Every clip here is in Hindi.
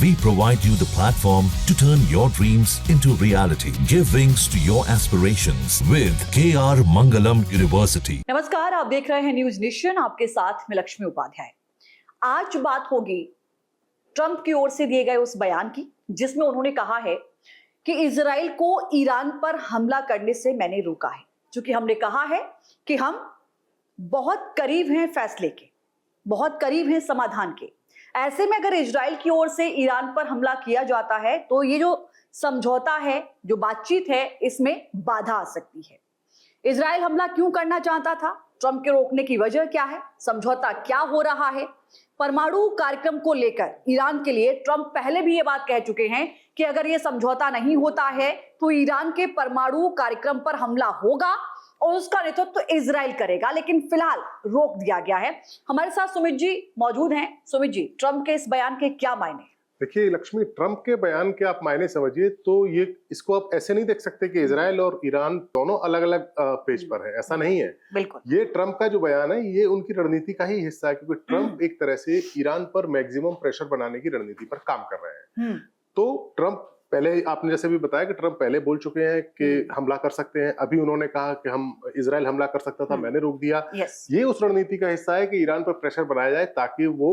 We provide you the platform to turn your dreams into reality. Give wings to your aspirations with KR Mangalam University. नमस्कार, आप देख रहे हैं न्यूज नेशन, आपके साथ मैं लक्ष्मी उपाध्याय। आज बात होगी ट्रंप की ओर से दिए गए उस बयान की, जिसमें उन्होंने कहा है कि इजराइल को ईरान पर हमला करने से मैंने रोका है, क्योंकि हमने कहा है कि हम बहुत करीब हैं फैसले के, बहुत करीब हैं समाधान के। ऐसे में अगर इजराइल की ओर से ईरान पर हमला किया जाता है तो ये जो समझौता है, जो बातचीत है, इसमें बाधा आ सकती है। इजराइल हमला क्यों करना चाहता था? ट्रंप के रोकने की वजह क्या है? समझौता क्या हो रहा है? परमाणु कार्यक्रम को लेकर ईरान के लिए ट्रंप पहले भी ये बात कह चुके हैं कि अगर ये समझौता नहीं होता है तो ईरान के परमाणु कार्यक्रम पर हमला होगा और उसका नेतृत्व तो इजराइल करेगा, लेकिन फिलहाल रोक दिया गया है। हमारे साथ सुमित जी मौजूद हैं। सुमित जी, ट्रंप के इस बयान के क्या मायने? देखिए लक्ष्मी, ट्रंप के बयान के आप मायने समझिए तो ये इसको आप ऐसे नहीं देख सकते कि इजराइल और ईरान दोनों अलग अलग पेज पर है, ऐसा नहीं है। बिल्कुल, ये ट्रंप का जो बयान है ये उनकी रणनीति का ही हिस्सा है, क्योंकि ट्रंप एक तरह से ईरान पर मैक्सिमम प्रेशर बनाने की रणनीति पर काम कर रहे हैं। तो ट्रंप पहले, आपने जैसे भी बताया कि ट्रंप पहले बोल चुके हैं कि हमला कर सकते हैं। अभी उन्होंने कहा कि हम इजराइल हमला कर सकता था, मैंने रोक दिया। ये उस रणनीति का हिस्सा है कि ईरान पर प्रेशर बनाया जाए ताकि वो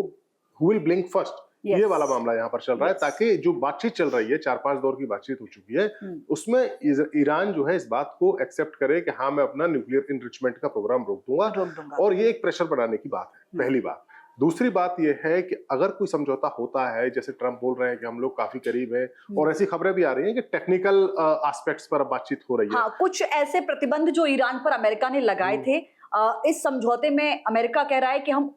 who will blink first, ये वाला मामला यहाँ पर चल रहा है, ताकि जो बातचीत चल रही है, 4-5 दौर की बातचीत हो चुकी है, उसमें ईरान जो है इस बात को एक्सेप्ट करे कि हाँ, मैं अपना न्यूक्लियर इनरिचमेंट का प्रोग्राम रोक दूंगा, और ये एक प्रेशर बनाने की बात है, पहली बात। दूसरी बात यह है कि अगर कोई समझौता होता है, जैसे ट्रंप बोल रहे हैं कि हम लोग काफी करीब हैं, और ऐसी खबरें भी आ रही हैं कि टेक्निकल एस्पेक्ट्स पर बातचीत हो रही है। हाँ, कुछ ऐसे प्रतिबंध जो ईरान पर अमेरिका ने लगाए थे, इस समझौते में अमेरिका कह रहा है कि हम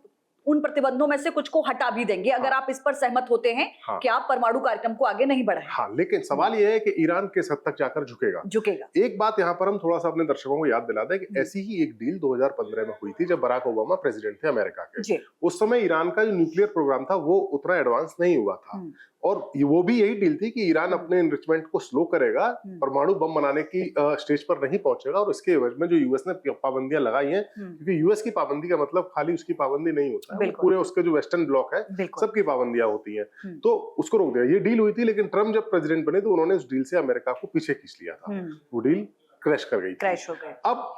उन प्रतिबंधों में से कुछ को हटा भी देंगे अगर आप इस पर सहमत होते हैं कि आप परमाणु कार्यक्रम को आगे नहीं बढ़ाएं। हाँ, लेकिन सवाल यह है कि ईरान किस हद तक जाकर झुकेगा। एक बात यहाँ पर हम थोड़ा सा अपने दर्शकों को याद दिला दें कि ऐसी ही एक डील 2015 में हुई थी जब बराक ओबामा प्रेसिडेंट थे अमेरिका के। उस समय ईरान का जो न्यूक्लियर प्रोग्राम था वो उतना एडवांस नहीं हुआ था, और वो भी यही डील थी कि ईरान अपने इनरिचमेंट को स्लो करेगा, परमाणु बम बनाने की स्टेज पर नहीं पहुंचेगा, और इसके एवज में जो यूएस ने पाबंदियां लगाई हैं, क्योंकि यूएस की पाबंदी का मतलब खाली उसकी पाबंदी नहीं होता है, पूरे उसके जो वेस्टर्न ब्लॉक है सबकी पाबंदियां होती हैं, तो उसको रोक दिया। ये डील हुई थी, लेकिन ट्रंप जब प्रेसिडेंट बने तो उन्होंने उस डील से अमेरिका को पीछे खींच लिया था, वो डील क्रैश कर गई, क्रैश हो गई। अब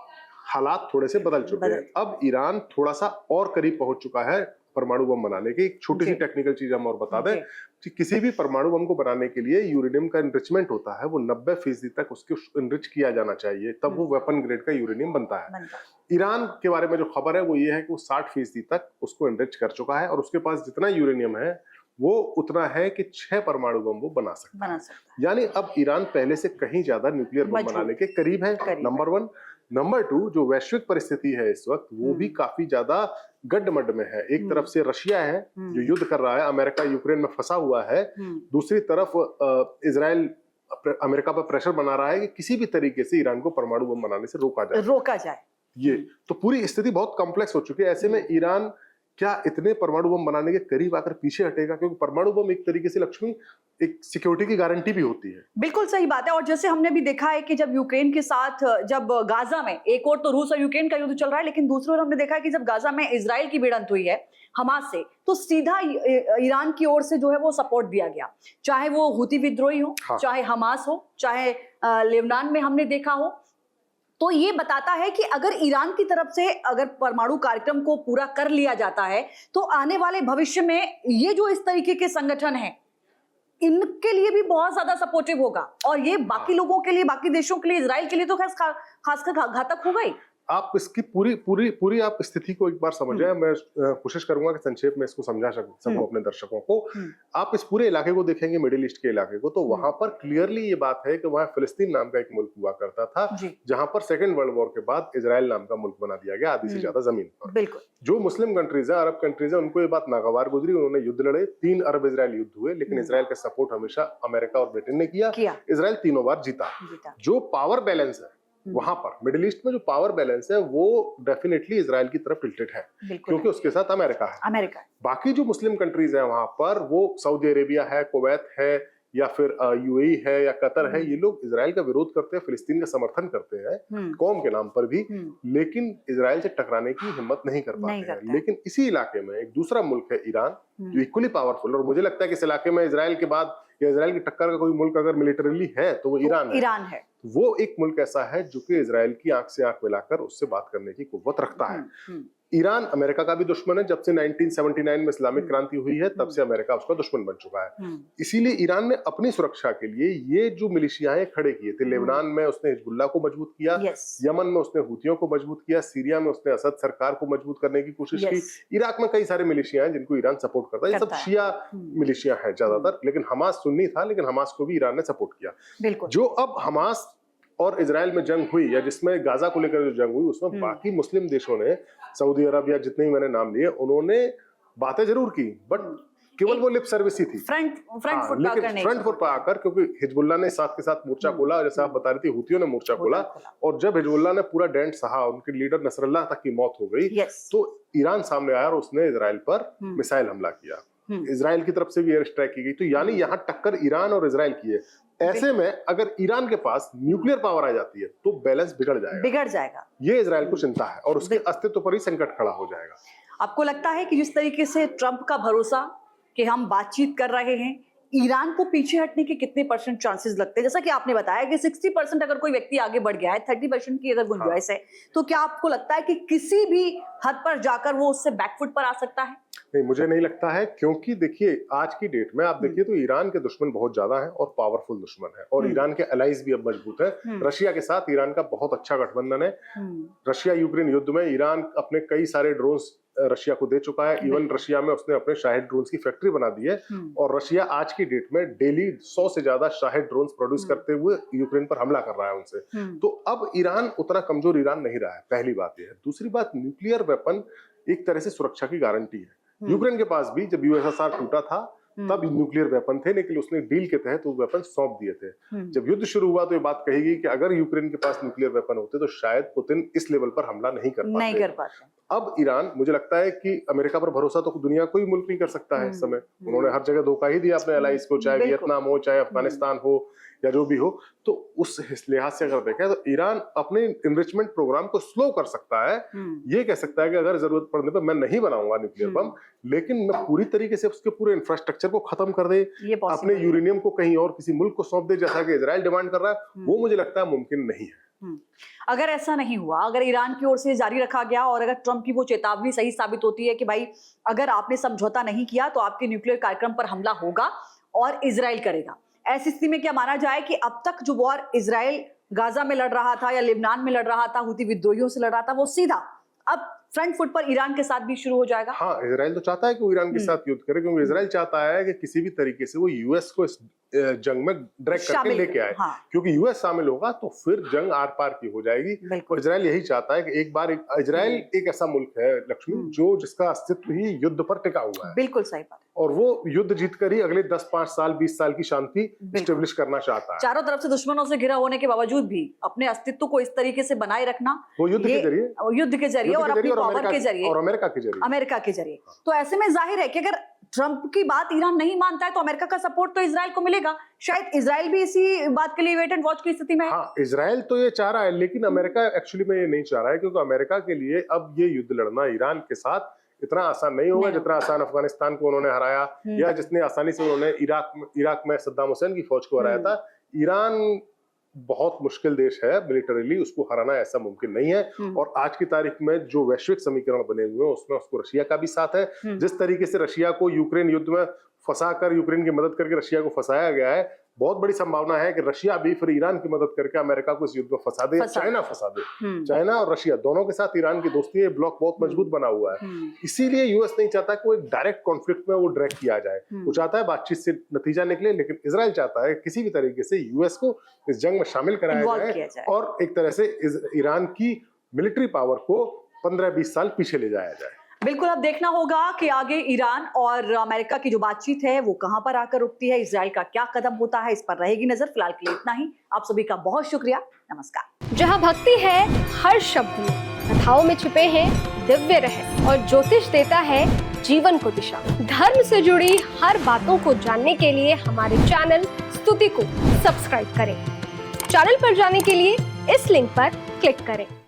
हालात थोड़े से बदल चुके हैं। अब ईरान थोड़ा सा और करीब पहुंच चुका है परमाणु बम बनाने की। एक छोटी सी टेक्निकल चीज हम और बता दें कि किसी भी परमाणु बम को बनाने के लिए यूरेनियम का एनरिचमेंट होता है, वो 90% तक उसको एनरिच किया जाना चाहिए, तब वो वेपन ग्रेड का यूरेनियम बनता है। ईरान के बारे में जो खबर है वो ये है कि वो 60% तक उसको एनरिच कर चुका है, और उसके पास जितना यूरेनियम है वो उतना है कि 6 परमाणु बम वो बना सकता है। यानी अब ईरान पहले से कहीं ज्यादा न्यूक्लियर बम बनाने के करीब है, नंबर 1। नंबर 2, जो वैश्विक परिस्थिति है इस वक्त वो भी काफी ज्यादा गड्ढमड्ढ में है। एक तरफ से रशिया है जो युद्ध कर रहा है, अमेरिका यूक्रेन में फंसा हुआ है, दूसरी तरफ इजराइल अमेरिका पर प्रेशर बना रहा है कि किसी भी तरीके से ईरान को परमाणु बम बनाने से रोका जाए। ये तो पूरी स्थिति बहुत कॉम्प्लेक्स हो चुकी है। ऐसे में ईरान क्या इतने परमाणु बम बनाने के करीब आकर पीछे हटेगा? क्योंकि परमाणु बम एक तरीके से लक्ष्मी एक सिक्योरिटी की गारंटी भी होती है। बिल्कुल सही बात है। और जैसे हमने भी देखा है कि जब यूक्रेन के साथ, जब गाजा में, एक और तो रूस और यूक्रेन का युद्ध चल रहा है, लेकिन दूसरी ओर हमने देखा है कि जब गाजा में इजराइल की भिड़ंत हुई है हमास से, तो सीधा ईरान की ओर से जो है वो सपोर्ट दिया गया, चाहे वो हुती विद्रोही हो, चाहे हमास हो, चाहे लेबनान में हमने देखा हो। तो ये बताता है कि अगर ईरान की तरफ से अगर परमाणु कार्यक्रम को पूरा कर लिया जाता है तो आने वाले भविष्य में ये जो इस तरीके के संगठन हैं, इनके लिए भी बहुत ज्यादा सपोर्टिव होगा, और ये बाकी लोगों के लिए, बाकी देशों के लिए, इजराइल के लिए तो खासकर घातक होगा ही। आप इसकी पूरी आप स्थिति को एक बार समझें। मैं कोशिश करूंगा कि संक्षेप में इसको समझा सकूं अपने दर्शकों को। आप इस पूरे इलाके को देखेंगे, मिडिल ईस्ट के इलाके को, तो वहां पर क्लियरली ये बात है कि वहां फिलिस्तीन नाम का एक मुल्क हुआ करता था, जहां पर सेकेंड वर्ल्ड वॉर के बाद इजराइल नाम का मुल्क बना दिया गया आधी से ज्यादा जमीन पर। जो मुस्लिम कंट्रीज है, अरब कंट्रीज है, उनको ये बात नागवार गुजरी, उन्होंने युद्ध लड़े, 3 अरब इजराइल युद्ध हुए, लेकिन इजराइल का सपोर्ट हमेशा अमेरिका और ब्रिटेन ने किया। इजराइल 3 बार जीता। जो पावर बैलेंस है वहां पर मिडिल ईस्ट में, जो पावर बैलेंस है वो डेफिनेटली इजराइल की तरफ टिल्टेड है, क्योंकि उसके साथ अमेरिका है। बाकी जो मुस्लिम कंट्रीज है वहां पर, वो सऊदी अरेबिया है, कुवैत है, या फिर यूएई है या कतर है, ये लोग इजराइल का विरोध करते हैं, फिलिस्तीन का समर्थन करते हैं कौम के नाम पर भी, लेकिन इजराइल से टकराने की हिम्मत नहीं कर पाते हैं। लेकिन इसी इलाके में एक दूसरा मुल्क है ईरान, जो इक्वली पावरफुल, और मुझे लगता है कि इस इलाके में इजराइल के बाद या इजराइल की टक्कर का कोई मुल्क अगर मिलिटरीली है तो वो ईरान है। वो एक मुल्क ऐसा है जो कि इजराइल की आंख से आंख मिलाकर उससे बात करने की कुव्वत रखता है। ईरान अमेरिका का भी दुश्मन है, जब से 1979 में इस्लामिक क्रांति हुई है तब से अमेरिका उसका दुश्मन बन चुका है। इसीलिए ईरान ने अपनी सुरक्षा के लिए ये जो मिलिशियाएं खड़े किए थे, लेबनान में उसने हिजबुल्लाह को मजबूत किया, यमन में उसने हुतियों को मजबूत किया, सीरिया में उसने असद सरकार को मजबूत करने की कोशिश की, इराक में कई सारे मिलिशियाएं जिनको ईरान सपोर्ट करता है, ये सब शिया मिलिशिया है ज्यादातर, लेकिन हमास सुन्नी था, लेकिन हमास को भी ईरान ने सपोर्ट किया। जो अब हमास और इजराइल में जंग हुई या जिसमें गाजा को लेकर जो जंग हुई, उसमें बाकी मुस्लिम देशों ने, सऊदी अरब या जितने भी मैंने नाम लिए, उन्होंने बातें जरूर की, बट केवल वो लिप सर्विस ही थी, फ्रंट फुट पर आकर, क्योंकि हिजबुल्लाह ने साथ के साथ मोर्चा खोला, जैसे आप बता रही थी हुतियों ने मोर्चा खोला, और जब हिजबुल्लाह ने पूरा डेंट सहा, उनके लीडर नसरल्लाह तक की मौत हो गई, तो ईरान सामने आया और उसने इजराइल पर मिसाइल हमला किया। इजराइल की तरफ से भी एयर स्ट्राइक की गई, तो यानी यहाँ टक्कर ईरान और इजराइल की है। ऐसे में अगर ईरान के पास न्यूक्लियर पावर आ जाती है तो बैलेंस बिगड़ जाएगा। ये इजराइल को चिंता है और उसके अस्तित्व पर ही संकट खड़ा हो जाएगा। आपको लगता है कि जिस तरीके से ट्रंप का भरोसा कि हम बातचीत कर रहे हैं, ईरान को पीछे हटने के कितने % चांसेस लगते हैं? जैसा कि आपने बताया कि 60% अगर कोई व्यक्ति आगे बढ़ गया है, 30% की अगर गुंजाइश है, तो क्या आपको लगता है कि किसी भी हद पर जाकर वो उससे बैकफुट पर आ सकता है? नहीं, मुझे नहीं लगता है, क्योंकि देखिए आज की डेट में आप देखिए तो ईरान के दुश्मन बहुत ज्यादा हैं और पावरफुल दुश्मन है, और ईरान के अलाइज भी अब मजबूत है। रशिया के साथ ईरान का बहुत अच्छा गठबंधन है। रशिया यूक्रेन युद्ध में ईरान अपने कई सारे ड्रोन्स रशिया को दे चुका है। इवन रशिया में उसने अपने शाहिद ड्रोन्स की फैक्ट्री बना दी है, और रशिया आज की डेट में डेली 100 से ज्यादा शाहिद ड्रोन्स प्रोड्यूस करते हुए यूक्रेन पर हमला कर रहा है उनसे। तो अब ईरान उतना कमजोर ईरान नहीं रहा है, पहली बात यह है। दूसरी बात, न्यूक्लियर वेपन एक तरह से सुरक्षा की गारंटी है। यूक्रेन के पास भी जब यूएसएसआर टूटा था तब न्यूक्लियर वेपन थे, लेकिन उसने डील के तहत वो वेपन सौंप दिए थे। जब युद्ध शुरू हुआ तो ये बात कही गई कि अगर यूक्रेन के पास न्यूक्लियर वेपन होते तो शायद पुतिन इस लेवल पर हमला नहीं कर पाते। अब ईरान, मुझे लगता है कि अमेरिका पर भरोसा तो दुनिया कोई मुल्क नहीं कर सकता है इस समय। उन्होंने हर जगह धोखा ही दिया अपने अलाइज को, चाहे वियतनाम हो, चाहे अफगानिस्तान हो या जो भी हो। तो उस लिहाज से अगर देखें तो ईरान अपने इनरिचमेंट प्रोग्राम को स्लो कर सकता है। ये कह सकता है कि अगर जरूरत पड़ने पर मैं नहीं बनाऊंगा न्यूक्लियर बम, लेकिन मैं पूरी तरीके से उसके पूरे इंफ्रास्ट्रक्चर को खत्म कर दे, अपने यूरेनियम को कहीं और किसी मुल्क को सौंप दे, जैसा कि इजराइल डिमांड कर रहा है, वो मुझे लगता है मुमकिन नहीं है। अगर ऐसा नहीं हुआ, अगर ईरान की ओर से जारी रखा गया और अगर ट्रंप की वो चेतावनी सही साबित होती है कि भाई अगर आपने समझौता नहीं किया तो आपके न्यूक्लियर कार्यक्रम पर हमला होगा और इजराइल करेगा, ऐसी स्थिति में क्या माना जाए कि अब तक जो वॉर इजराइल गाजा में लड़ रहा था या लेबनान में लड़ रहा था, हुती विद्रोहियों से लड़ रहा था, वो सीधा अब फ्रंट फुट पर ईरान के साथ भी शुरू हो जाएगा? हाँ, इजराइल तो चाहता है कि वो ईरान के साथ युद्ध करे, क्योंकि इजराइल चाहता है कि किसी भी तरीके से वो यूएस को इस जंग में ड्रैग करके लेके आए। हाँ। क्योंकि यूएस शामिल होगा तो फिर जंग आर पार की हो जाएगी। और इजराइल यही चाहता है कि एक बार इजराइल एक ऐसा मुल्क है लक्ष्मी जो जिसका अस्तित्व ही युद्ध पर टिका हुआ है। बिल्कुल सही बात। और वो युद्ध जीतकर ही अगले 10-5 साल 20 साल की शांति एस्टेब्लिश करना चाहता है। चारों तरफ से दुश्मनों से घिरा होने के बावजूद भी अपने अस्तित्व को इस तरीके से बनाए रखना, वो युद्ध के जरिए और अपनी पावर के जरिए और अमेरिका के जरिए। तो ऐसे में जाहिर है कि अगर ट्रंप की बात ईरान नहीं मानता है तो अमेरिका का सपोर्ट तो इजराइल को मिलेगा। शायद इजराइल भी इसी बात के लिए वेट एंड वॉच की स्थिति में है। हाँ, इजराइल तो ये चाह रहा है, लेकिन अमेरिका एक्चुअली में ये नहीं चाह रहा है, क्योंकि अमेरिका के लिए अब ये युद्ध लड़ना ईरान के साथ इतना आसान नहीं होगा जितना आसान अफगानिस्तान को उन्होंने हराया या जितने आसानी से उन्होंने इराक में सद्दाम हुसैन की फौज को हराया था। ईरान बहुत मुश्किल देश है मिलिटरीली, उसको हराना ऐसा मुमकिन नहीं है। और आज की तारीख में जो वैश्विक समीकरण बने हुए हैं उसमें उसको रशिया का भी साथ है। जिस तरीके से रशिया को यूक्रेन युद्ध में फंसाकर यूक्रेन की मदद करके रशिया को फंसाया गया है, बहुत बड़ी संभावना है कि रशिया भी फिर ईरान की मदद करके अमेरिका को इस युद्ध में फंसा दे, चाइना फंसा दे। चाइना और रशिया दोनों के साथ ईरान की दोस्ती है, ब्लॉक बहुत मजबूत बना हुआ है। इसीलिए यूएस नहीं चाहता कि वो एक डायरेक्ट कॉन्फ्लिक्ट में वो ड्रैग किया जाए। वो चाहता है बातचीत से नतीजा निकले, लेकिन इजराइल चाहता है किसी भी तरीके से यूएस को इस जंग में शामिल कराया जाए और एक तरह से ईरान की मिलिट्री पावर को 15-20 साल पीछे ले जाया जाए। बिल्कुल, अब देखना होगा कि आगे ईरान और अमेरिका की जो बातचीत है वो कहां पर आकर रुकती है, इजराइल का क्या कदम होता है, इस पर रहेगी नजर। फिलहाल के लिए इतना ही। आप सभी का बहुत शुक्रिया। नमस्कार। जहां भक्ति है हर शब्द में, कथाओं में छुपे हैं दिव्य रहस्य और ज्योतिष देता है जीवन को दिशा। धर्म से जुड़ी हर बातों को जानने के लिए हमारे चैनल प्रस्तुति को सब्सक्राइब करें। चैनल पर जाने के लिए इस लिंक पर क्लिक करें।